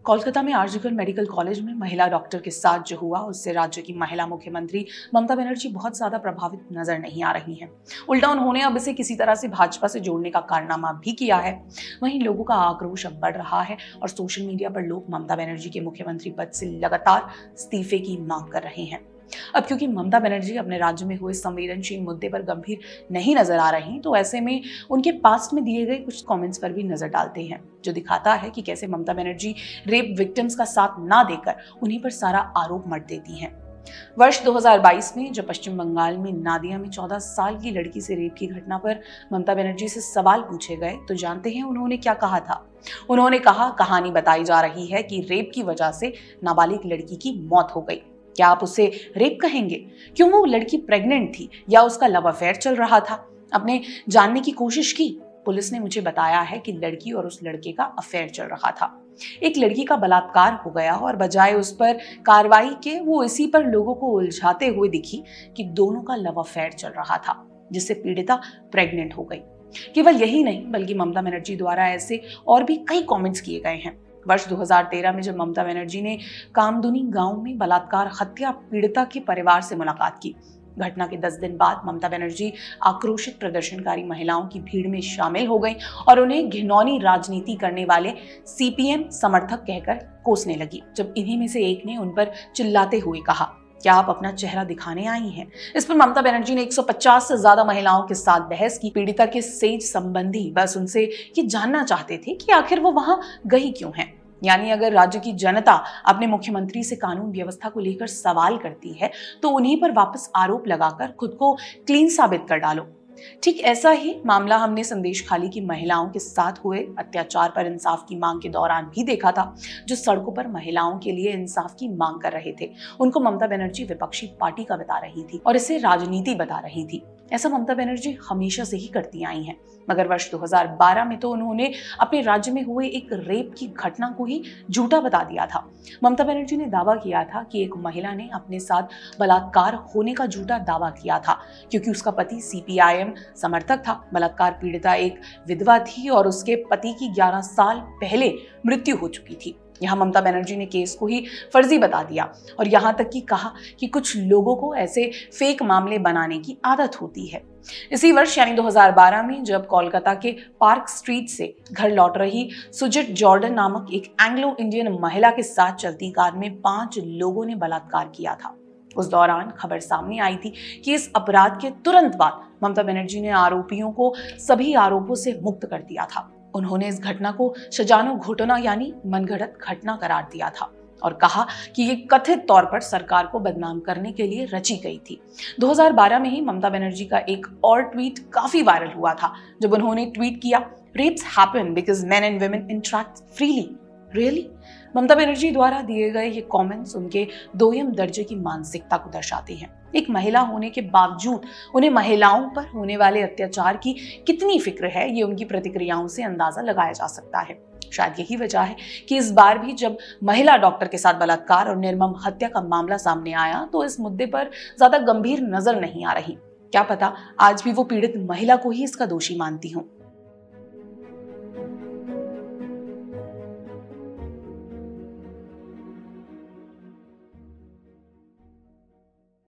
कोलकाता में RG Kar medical college में महिला डॉक्टर के साथ जो हुआ उससे राज्य की महिला मुख्यमंत्री ममता बनर्जी बहुत ज्यादा प्रभावित नजर नहीं आ रही हैं। उल्टा उन्होंने अब इसे किसी तरह से भाजपा से जोड़ने का कारनामा भी किया है। वहीं लोगों का आक्रोश अब बढ़ रहा है और सोशल मीडिया पर लोग ममता बनर्जी के मुख्यमंत्री पद से लगातार इस्तीफे की मांग कर रहे हैं। अब क्योंकि ममता बनर्जी अपने राज्य में हुए संवेदनशील मुद्दे पर गंभीर नहीं नजर आ रही, तो ऐसे में उनके पास्ट में दिए गए कुछ कमेंट्स पर भी नजर डालते हैं, जो दिखाता है कि कैसे ममता बनर्जी रेप विक्टिम्स का साथ ना देकर उन्हीं पर सारा आरोप मढ़ देती हैं। वर्ष 2022 में जब पश्चिम बंगाल में नादिया में 14 साल की लड़की से रेप की घटना पर ममता बनर्जी से सवाल पूछे गए, तो जानते हैं उन्होंने क्या कहा था। उन्होंने कहा, कहानी बताई जा रही है कि रेप की वजह से नाबालिग लड़की की मौत हो गई। क्या आप उसे रेप कहेंगे? क्यों वो लड़की प्रेग्नेंट थी या उसका लव अफेयर चल रहा था? आपने जानने की कोशिश की? पुलिस ने मुझे बताया है कि लड़की और उस लड़के का अफेयर चल रहा था। एक लड़की का बलात्कार हो गया और बजाय उस पर कार्रवाई के वो इसी पर लोगों को उलझाते हुए दिखी कि दोनों का लव अफेयर चल रहा था, जिससे पीड़िता प्रेग्नेंट हो गई। केवल यही नहीं बल्कि ममता बनर्जी द्वारा ऐसे और भी कई कमेंट्स किए गए हैं। वर्ष 2013 में जब ममता बनर्जी ने कामदुनी गांव में बलात्कार हत्या पीड़िता के परिवार से मुलाकात की, घटना के 10 दिन बाद ममता बनर्जी आक्रोशित प्रदर्शनकारी महिलाओं की भीड़ में शामिल हो गई और उन्हें घिनौनी राजनीति करने वाले सीपीएम समर्थक कहकर कोसने लगी। जब इन्हीं में से एक ने उन पर चिल्लाते हुए कहा, क्या आप अपना चेहरा दिखाने आई हैं? इस पर ममता बनर्जी ने 150 से ज्यादा महिलाओं के साथ बहस की। पीड़िता के सेज संबंधी बस उनसे ये जानना चाहते थे कि आखिर वो वहां गई क्यों है। यानी अगर राज्य की जनता अपने मुख्यमंत्री से कानून व्यवस्था को लेकर सवाल करती है, तो उन्हीं पर वापस आरोप लगाकर खुद को क्लीन साबित कर डालो। ठीक ऐसा ही मामला हमने संदेश खाली की महिलाओं के साथ हुए अत्याचार पर इंसाफ की मांग के दौरान भी देखा था। जो सड़कों पर महिलाओं के लिए इंसाफ की मांग कर रहे थे, उनको ममता बनर्जी विपक्षी पार्टी का बता रही थी और इसे राजनीति बता रही थी। ऐसा ममता बनर्जी हमेशा से ही करती आई हैं, मगर वर्ष 2012 में तो उन्होंने अपने राज्य में हुए एक रेप की घटना को ही झूठा बता दिया था। ममता बनर्जी ने दावा किया था कि एक महिला ने अपने साथ बलात्कार होने का झूठा दावा किया था, क्योंकि उसका पति सीपीआईएम समर्थक था। बलात्कार पीड़िता एक विधवा थी और उसके पति की 11 साल पहले मृत्यु हो चुकी थी। यहाँ ममता बनर्जी ने केस को ही फर्जी बता दिया और यहाँ तक कि कहा कि कुछ लोगों को ऐसे फेक मामले बनाने की आदत होती है। इसी वर्ष यानी 2012 में जब कोलकाता के पार्क स्ट्रीट से घर लौट रही सुजित जॉर्डन नामक एक एंग्लो इंडियन महिला के साथ चलती कार में 5 लोगों ने बलात्कार किया था। उस दौरान खबर सामने आई थी कि इस अपराध के तुरंत बाद ममता बनर्जी ने आरोपियों को सभी आरोपों से मुक्त कर दिया था। उन्होंने इस घटना को सजानो घोटना यानी मनगढ़ंत घटना करार दिया था और कहा कि ये कथित तौर पर सरकार को बदनाम करने के लिए रची गई थी। 2012 में ही ममता बनर्जी का एक और ट्वीट काफी वायरल हुआ था, जब उन्होंने ट्वीट किया, rapes happen because men and women interact freely. Really? Mamata Banerjee द्वारा दिए गए ये कमेंट्स उनके दोयम दर्जे की मानसिकता को दर्शाते हैं। एक महिला होने के बावजूद उन्हें महिलाओं पर होने वाले अत्याचार की कितनी फिक्र है, ये उनकी प्रतिक्रियाओं से अंदाजा लगाया जा सकता है। शायद यही वजह है कि इस बार भी जब महिला डॉक्टर के साथ बलात्कार और निर्मम हत्या का मामला सामने आया, तो इस मुद्दे पर ज्यादा गंभीर नजर नहीं आ रही। क्या पता आज भी वो पीड़ित महिला को ही इसका दोषी मानती हूँ।